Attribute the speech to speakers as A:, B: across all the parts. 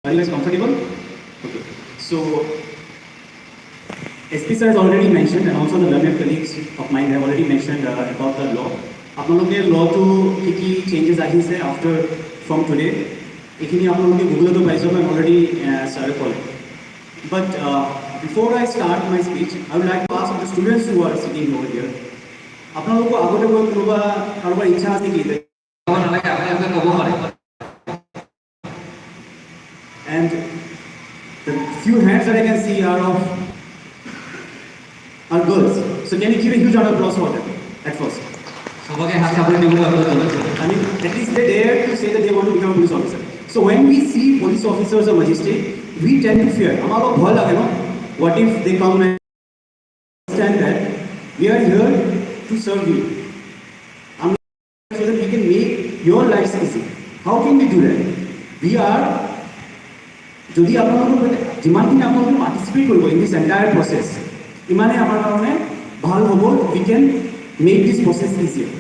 A: Are you guys comfortable? Okay. So, SP sir has already mentioned, and also the learned colleagues of mine have already mentioned about the law. আপোনালোকে law to কি changes আহিছে after from today. এইখিনি আপোনালোকে গুগলতো পাই যাব, I'm already sir calling. But before I start my speech, I would like to ask the students who are sitting over here. আপোনালোকৰ আগতে কোনোবা কাৰোবাৰ ইচ্ছা আছে কি? And the few hands that I can see are girls. So can you give a huge round of applause for them at first? I mean, at least they dare to say that they want to become a police officer. So when we see police officers or magistrate, we tend to fear. What if they come and understand that we are here to serve you? So that we can make your lives easy. How can we do that? We are যদি আপোনালোকে যিমানখিনি আপোনালোকে participate কৰিব in this entire process, ইমানে আমাৰ কাৰণে ভাল হ'ব। We can make this process easier.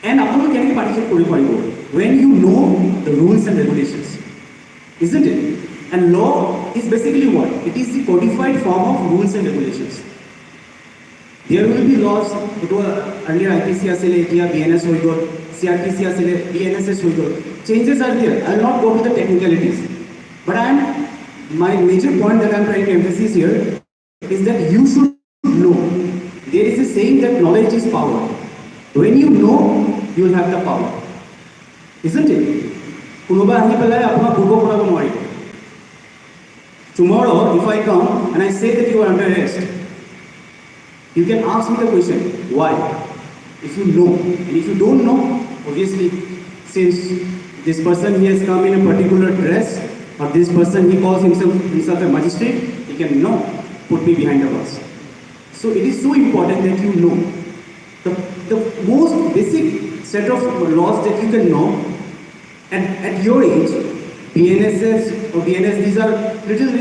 A: And আপোনালোকে কেনেকৈ পাৰ্টিচিপেট কৰিব পাৰিব? When you know' the rules and regulations, isn't it? And law' is basically what? It is the codified form of rules and regulations. There will be laws. এইটো earlier IPC আছিলে, এতিয়া BNS হৈ গ'ল, CRPC আছিলে, BNSS হৈ গ'ল। Changes are there. I will not go to the technicalities. But my major point that I am trying to emphasize here is that you should know. There is a saying that knowledge is power. When you know, you will have the power. Isn't it? Tomorrow, if I come and I say that you are under arrest, you can ask me the question, why? If you know. And if you don't know, obviously, since this person he has come in a particular dress, or this person he calls himself a magistrate, he can put me behind the bars. So it is so important that you know. The most basic set of laws that you can know, and at your age, BNSS or BNS, these are little,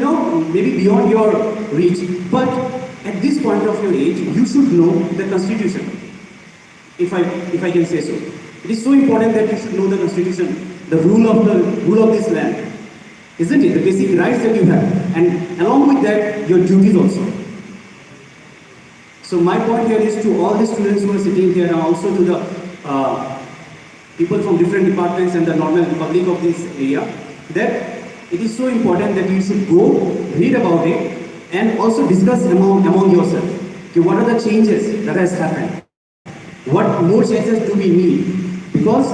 A: maybe beyond your reach. But at this point of your age, you should know the Constitution, if I can say so. It is so important that you should know the Constitution, the rule of this land. Isn't it? The basic rights that you have. And along with that, your duties also. So my point here is to all the students who are sitting here and also to the people from different departments and the normal public of this area, that it is so important that you should go, read about it, and also discuss among yourself. Okay, what are the changes that has happened? What more changes do we need? Because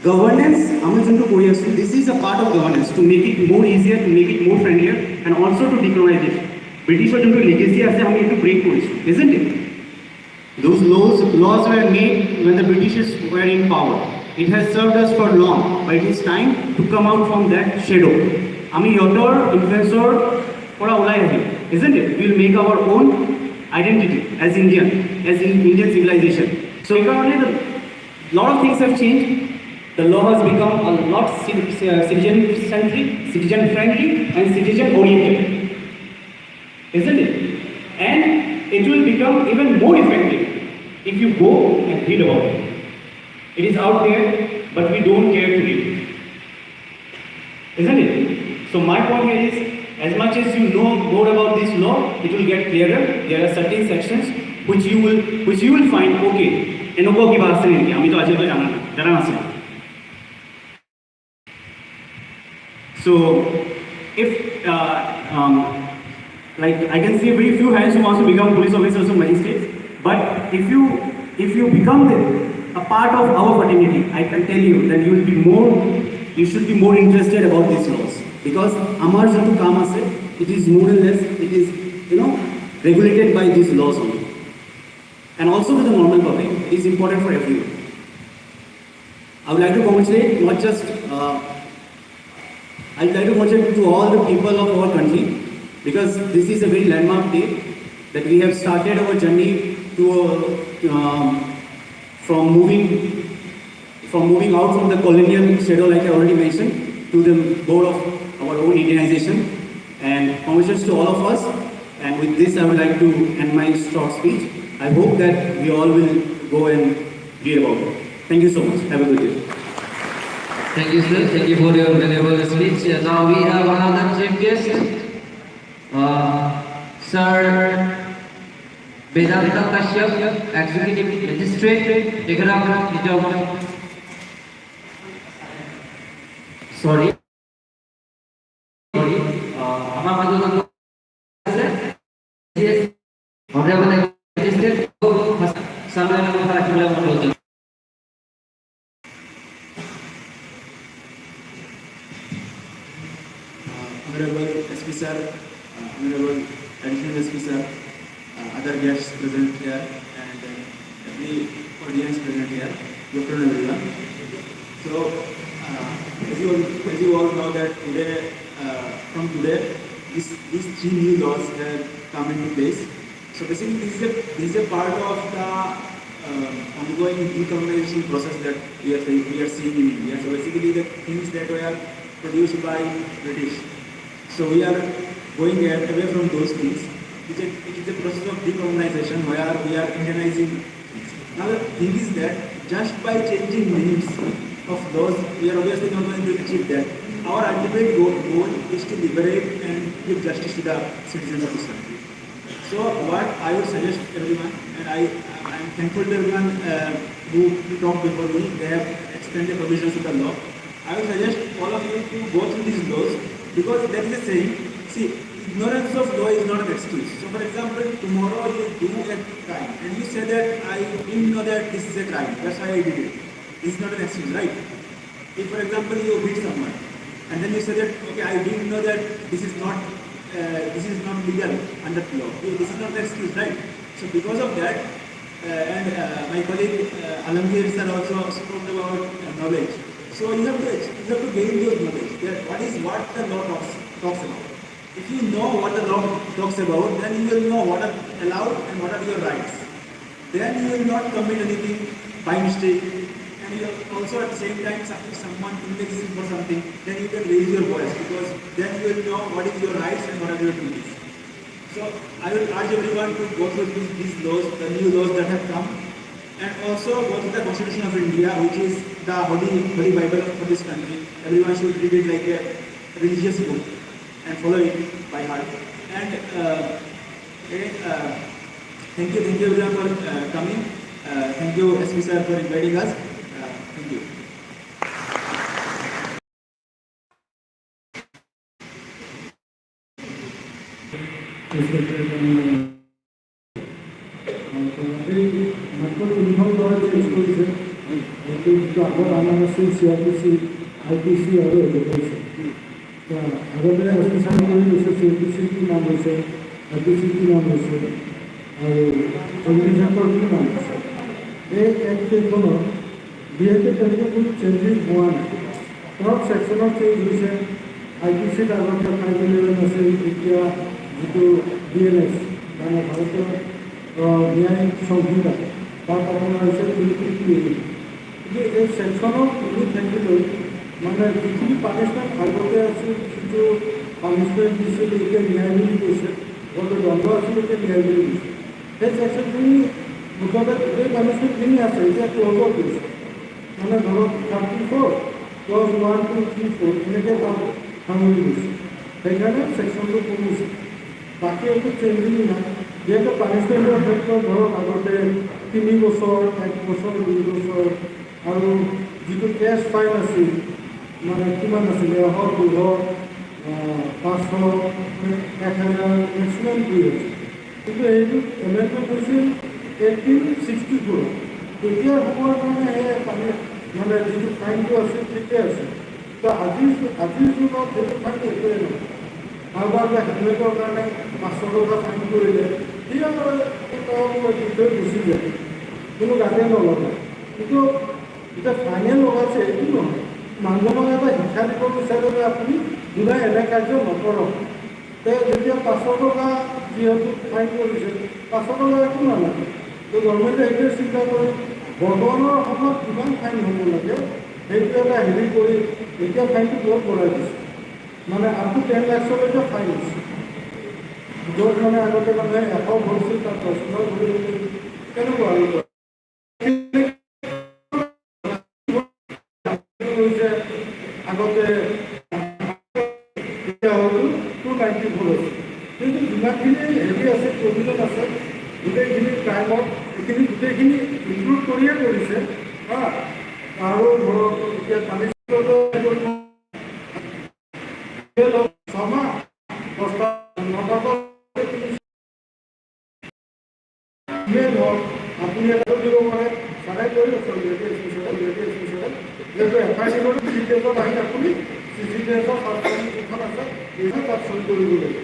A: governance, this is a part of governance to make it more easier, to make it more friendlier, and also to decolonization. British legacy to break, isn't it? Those laws were made when the British were in power. It has served us for long, but it is time to come out from that shadow. Yotor influencer isn't it? We will make our own identity as Indian civilization. So currently a lot of things have changed. The law has become a lot citizen-centric, citizen-friendly, and citizen-oriented, isn't it? And it will become even more effective if you go and read about it. It is out there, but we don't care to read it, isn't it? So my point here is, as much as you know more about this law, it will get clearer. There are certain sections which you will find, okay, so if like I can see very few hands who wants to become police officers or magistrates, but if you become a part of our fraternity, I can tell you that you should be more interested about these laws, because amar joto kaam ase, it is more or less, it is regulated by these laws only. And also to the normal public, it is important for everyone. I would like to congratulate to all the people of our country, because this is a very landmark day that we have started our journey to from moving out from the colonial shadow, like I already mentioned, to the goal of our own Indianization. And congratulations to all of us. And with this, I would like to end my short speech. I hope that we all will go and read about it. Thank you so much. Have a good day.
B: Thank you, sir. Thank you for your valuable speech. Now we have another Sir Vedanta Kashyap, Executive Magistrate, Degram, sorry, আমার মাঝে Honorable Magistrate, Samuel Harakula Motoji.
A: Honorable SP Sir, Honorable Additional SP Sir, other guests present here, and every audience present here. Good afternoon, everyone. So, as you all know that today, from today, these three new laws have come into place. So basically, this is a part of the ongoing decolonization process that we are seeing in India. So basically, the things that were produced by British. So we are going away from those things. It is a process of decolonization where we are Indianizing things. Now the thing is that just by changing names of laws, we are obviously not going to achieve that. Our ultimate goal is to liberate and give justice to the citizens of this country. So what I would suggest everyone, and I am thankful to everyone who talked before me, they have explained the provisions of the law. I would suggest all of you to go through these laws, because there is a saying, see, ignorance of law is not an excuse. So for example, tomorrow you do a crime and you say that I didn't know that this is a crime, that's why I did it. This is not an excuse, right? If for example you beat someone and then you say that, okay, I didn't know that this is not legal under the law. This is not an excuse, right? So because of that, and my colleague Alamgir sir also spoke about knowledge. So you have to gain your knowledge. That what the law talks about. If you know what the law talks about, then you will know what are allowed and what are your rights. Then you will not commit anything by mistake. And you also at the same time, if someone index you for something, then you can raise your voice, because then you will know what is your rights and what are your duties. So I will urge everyone to go through these laws, the new laws that have come, and also go through the Constitution of India, which is the holy Bible for this country. Everyone should read it like a religious book and follow it by heart. And thank you everyone for coming. Thank you SP sir for inviting us. Thank you.
C: IPC আৰু education আগতে association কৰি লৈছে CPC কি নাম লৈছে IPC কি নাম লৈছে আৰু এগ্ৰিকালচাৰ কি নাম লৈছে এই এক্টকেইখনত বিশেষকৈ তেনেকৈ কোনো চেঞ্জিং হোৱা নাই অলপ ছেকশ্যনত চেঞ্জ হৈছে IPCত আগতে 511 আছিল এতিয়া যিটো BNS মানে ভাৰতীয় ন্যায়িক সংহিতা তাত আপোনাৰ হৈছে 358 কিন্তু এই ছেকশ্যনত কোনো থাকিলেও মানে যিখিনি পানিছমেণ্ট আগতে আছিল যিটো পানিছমেণ্ট দিছিল এতিয়া ন্যায় বুলি কৈছে আগতে দণ্ড আছিল এতিয়া ন্যায় বুলি কৈছে সেই ছেকশ্যনখিনি মুঠতে গোটেই পানিছমেণ্টখিনি আছে এতিয়া ক্লজত দিছে মানে ধৰক 34 ক্লজ 1 2 3 4 এনেকৈ তাত সামৰি গৈছে সেইকাৰণে ছেকশ্যনটো কমিছে বাকী একো চেঞ্জিং নাই যিহেতু পানিছমেণ্টৰ ক্ষেত্ৰত ধৰক আগতে 3 বছৰ 1 বছৰ 2 বছৰ আৰু যিটো কেছ ফাইন আছিল মানে কিমান আছিলে 100 200 500 1000 মেক্সিমাম দি আছে কিন্তু এইটো এমেণ্ডমেণ্ট হৈছিল 1864 তেতিয়া সময়ত মানে সেই মানে যিটো ফাইনটো আছিল ঠিকে আছে তো আজিৰ যুগত সেইটো ফাইন একোৱে নহয় কাৰোবাৰ হেলমেটৰ কাৰণে 500 টকা ফাইন কৰিলে ঠিক গুচি যায় কোনো গাতে নলগায় কিন্তু এতিয়া ফাইনেল লগাইছে এইটো নহয় মানুহজনক এটা শিক্ষা দিব বিচাৰে যে আপুনি যোনে এনে কাৰ্য নকৰক তে যেতিয়া 500 টকা যিহেতু ফাইন কৰিছে 500 টকা একো নালাগে তো গভৰ্ণমেণ্টে সেইটোৱে চিন্তা কৰি বৰ্তমানৰ সময়ত কিমান ফাইন হ'ব লাগে সেইটো এটা হেৰি কৰি এতিয়া ফাইনটো বহুত বঢ়াই দিছে মানে আপ টু 10 লাখলৈকে ফাইন হৈছে য'ত মানে আগতে মানে 100 ভৰিছিল তাত 10 ভৰি কেনেকুৱা আৰু আগতে 294 হৈছে কিন্তু যিমানখিনি হেৰি আছে প্ৰভিজন আছে গোটেইখিনি টাইমত এইখিনি গোটেইখিনি ইনক্লুড কৰিয়ে কৰিছে আৰু ধৰক এতিয়া পানী ছমাহ দহটা নটা ধৰক আপুনি এটা দিব পাৰে চাৰাই কৰি যিহেতু এফআইআৰ ডিটেইলছত আহি আপুনি চিচিটিএছৰ যিখন আছে সেইখন তাত চহী কৰিব লাগিব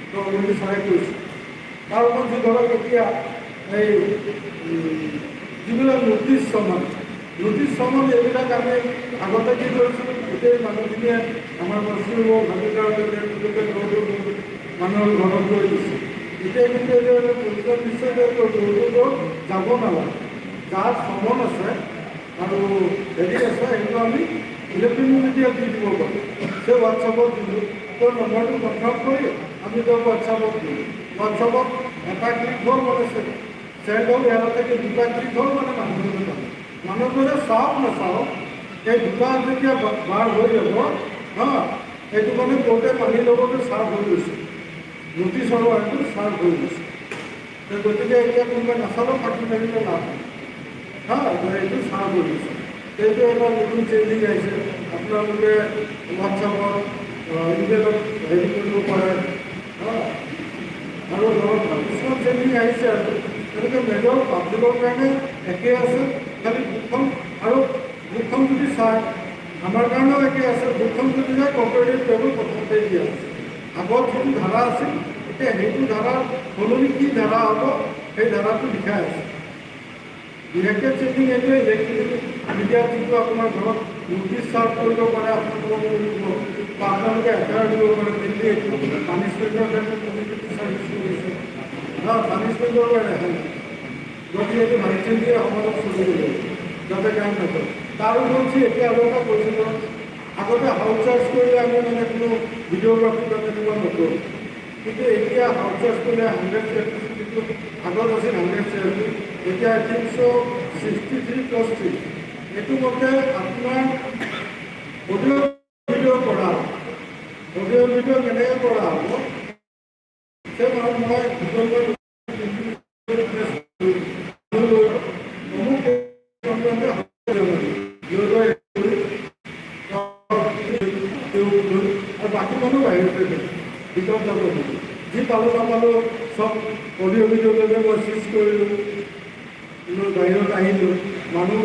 C: তো অলৰেডি চাৰাই কৰিছে তাৰ ওপৰত যি ধৰক এতিয়া এই যিবিলাক নটিছ চমন এইবিলাক আমি আগতে কি কৰিছিলোঁ গোটেই মানুহখিনিয়ে আমাৰ বস্তুবোৰ ভাবিকাৰ মানুহৰ ঘৰত লৈ দিছে এতিয়া কিন্তু প্ৰয়োজন নিশ্চয় যাব নালাগে যাৰ চমন আছে আৰু হেৰি আছে সেইটো আমি ইলেক্ট্ৰনিক মিডিয়াত দি দিব পাৰোঁ সেই হোৱাটছআপত দিলোঁ তেওঁৰ নম্বৰটো কনফাৰ্ম কৰি আমি তেওঁক হোৱাটছআপত দিলোঁ হোৱাটছআপত এটা ক্লিক হ'ল মানে চেণ্ড হ'ল ইয়াৰ থেকে দুটা ক্লিক হ'ল মানে মানুহজনে চাওক নাচাওক এই দুটা যেতিয়া বাৰ হৈ যাব সেইটো মানে কোৰ্টে মানি ল'বলৈ চাৰ্ভ হৈ গৈছে নটিছৰ সেইটো চাৰ্ভ হৈ গৈছে গতিকে এতিয়া কোনোবাই নাচালেও ফাঁকি মাৰিলে লাভ এইটো চাৰ্ভ হৈ গৈছে সেইটো এটা নতুন চেঞ্জিং আহিছে আপোনালোকে হোৱাটছআপত ইমেইলত হেৰি কৰিব পাৰে আৰু ধৰক কিছুমান চেঞ্জিং আহিছে আৰু তেনেকৈ মেজৰ পাব্লিকৰ কাৰণে একে আছে খালি বুকখন আৰু বুকখন যদি চায় আমাৰ কাৰণেও একে আছে বুকখন যদি যায় কম্পাৰেটিভ টেবুল প্ৰথমতে দিয়া আছে আগত যিটো ধাৰা আছিল এতিয়া সেইটো ধাৰাৰ সলনি কি ধাৰা হ'ব সেই ধাৰাটো লিখাই আছে বিশেষকৈ চেঞ্জিং এইটোৱে ইলেক্ট্ৰনিক মিডিয়াত যিটো আপোনাৰ ঘৰত নটিছ চাৰ্ভ কৰিব পাৰে আপোনালোকক কৰিব বা আপোনালোকে এফআইআৰ দিব পাৰে মেইনলি এইটো পানিছমেণ্টৰ ক্ষেত্ৰত কমিউনিটি চাৰ্ভিছ কৰিছে পানিছমেণ্টৰ কাৰণে ৰেহাই গতিকে এইটো ভাই চেঞ্জিয়ে সমাজত চলিব লাগিব যাতে কাম নকৰে তাৰ উপৰি এতিয়া আৰু এটা কৈছিলোঁ আগতে হাউচ চাৰ্জ কৰিলে আমি মানে কোনো ভিডিঅ'গ্ৰাফিৰ কাৰণে কিবা নকৰোঁ কিন্তু এতিয়া হাউচ চাৰ্জ কৰিলে 100 চেয়াৰটো আগত আছিল 100 চেয়াৰটো এতিয়া 363+3 এইটো মতে আপোনাৰ অডিঅ' ভিডিঅ' কৰা অডিঅ' ভিডিঅ' কেনেকৈ কৰা হ'ব সেই মই বাকী মানুহ বাহিৰতে ভিতৰত যাব যি পালোঁ নাপালোঁ চব অডিঅ' ভিডিঅ'লৈকে মই চুইচ কৰিলোঁ বাহিৰত আহিলোঁ মানুহ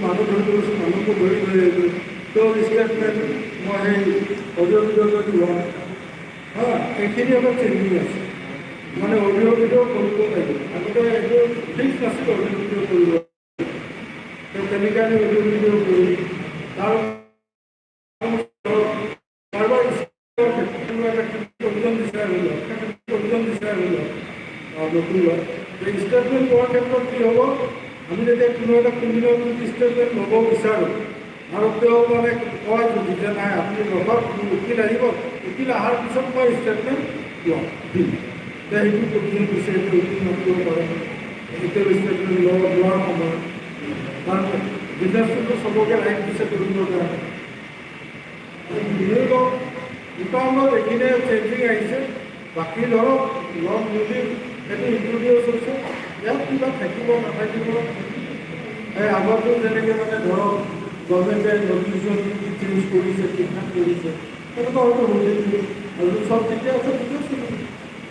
C: মানুহ ধৰি গৈছোঁ মানুহকো ধৰি আহিলোঁ তেওঁৰ ষ্টেটমেণ্ট মই সেই অডিঅ' ভিডিঅ'লৈ লওঁ এইখিনি অলপ চেঞ্জিং আছে মানে অডিঅ' ভিডিঅ' কৰিব লাগিব আগতে এইটো ফিক্স নাছিল অডিঅ' ভিডিঅ' কৰিব তেনেকৈ আমি অডিঅ' ভিডিঅ' কৰি তাৰ ষ্টেটমেণ্ট লোৱাৰ ক্ষেত্ৰত কি হ'ব আমি যেতিয়া কোনো এটা কোম্পানীৰ ষ্টেটমেণ্ট ল'ব বিচাৰোঁ আৰু তেওঁ মানে কয় যদি যে নাই আপুনি ৰখক উকিল আহিব উকিল অহাৰ পিছত মই ষ্টেটমেণ্ট ল'ম দিম সেইটো প্ৰয়োজন দিছে সেইটো উকিল নকৰিব পাৰে এতিয়া ষ্টেটমেণ্ট লোৱাৰ সময়ত কাৰণ বিজনেছটোতো চবকে ৰাইট দিছে কৰিবৰ কাৰণে দোকানত এইখিনিয়ে চেঞ্জিং আহিছে বাকী ধৰক লগ মিলি সেইটো ইণ্ট্ৰডিউচ হৈছে ইয়াত কিবা থাকিব নাথাকিব এই আগতো যেনেকৈ মানে ধৰক গভৰ্ণমেণ্টে নটিচত কি চেঞ্জ কৰিছে ঠিকঠাক কৰিছে তেনেকুৱা হয়তো হৈ থাকিব আৰু চব ঠিকে আছে ঠিকে আছে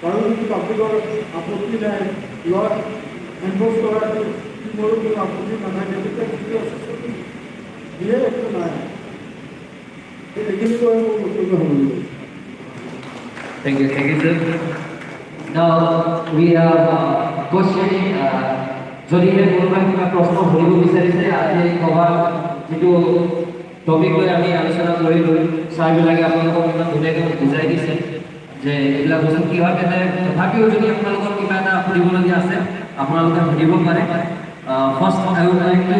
C: বাৰু যদি পাব্লিকৰ আপত্তি নাই ল এনফৰ্চ কৰাটো মোৰো কোনো আপত্তি নাথাকে তেতিয়া ঠিকে আছে দিয়ে একো নাই এইখিনি কৈ মোৰ বক্তব্য সামৰিলোঁ
B: Thank you, sir. Now we have questioning. যদিহে কোনোবাই কিবা প্ৰশ্ন সুধিব বিচাৰিছে আজি কভাৰ যিটো টপিক লৈ আমি আলোচনা কৰিলোঁ ছাৰবিলাকে আপোনালোকক ইমান ধুনীয়াকৈ বুজাই দিছে যে এইবিলাক বস্তু কি হয় তেনে তথাপিও যদি আপোনালোকৰ কিবা এটা সুধিবলগীয়া আছে আপোনালোকে সুধিব পাৰে first I would like to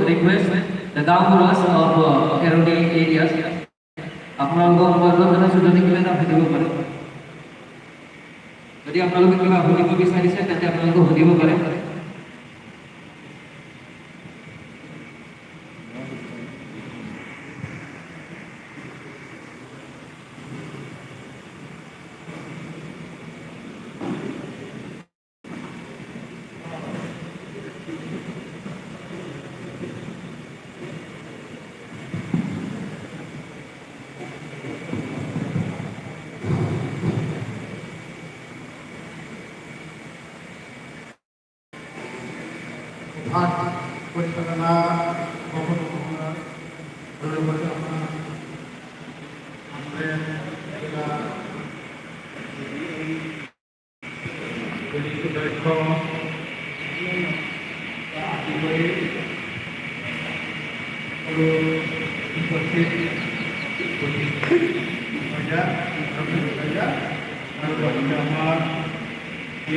B: request the গাঁওবুঢ়াছ অফ এৰ'নি এৰিয়াছ আপোনালোকক অনুৰোধ জনাইছোঁ যদি কিবা এটা সুধিব পাৰে যদি আপোনালোকে কিবা সুধিব বিচাৰিছে তেন্তে আপোনালোকে সুধিব পাৰে
C: ভাগ পরিচালনা কখনো কখনো পরিচালনা আমাদের জেলা পুলিশ দক্ষ উপস্থিত আমার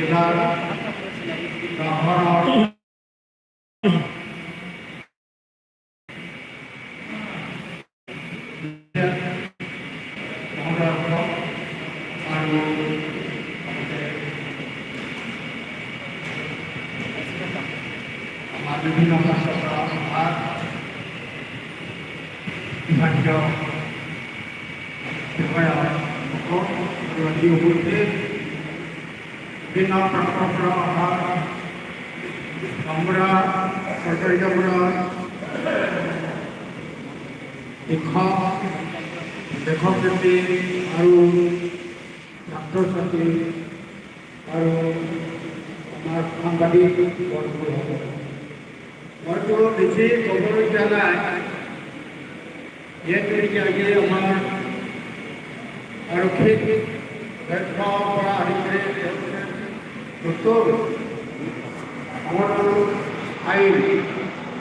C: জেলার শহর বিভিন্ন ভাগ বিভাগীয় উপস্থিত বিভিন্ন প্রকল্প আমরা চৰকাৰী কামত শিক্ষক লেখক-শিল্পী আৰু ছাত্ৰ-ছাত্ৰী আৰু আমাৰ সাংবাদিক বৰ্গসকল মইতো বেছি ক'বলগীয়া নাই ইয়াত আগে আমাৰ আৰক্ষীক দক্ষৰ পৰা আদি কৰি নতুন আমাৰ আইন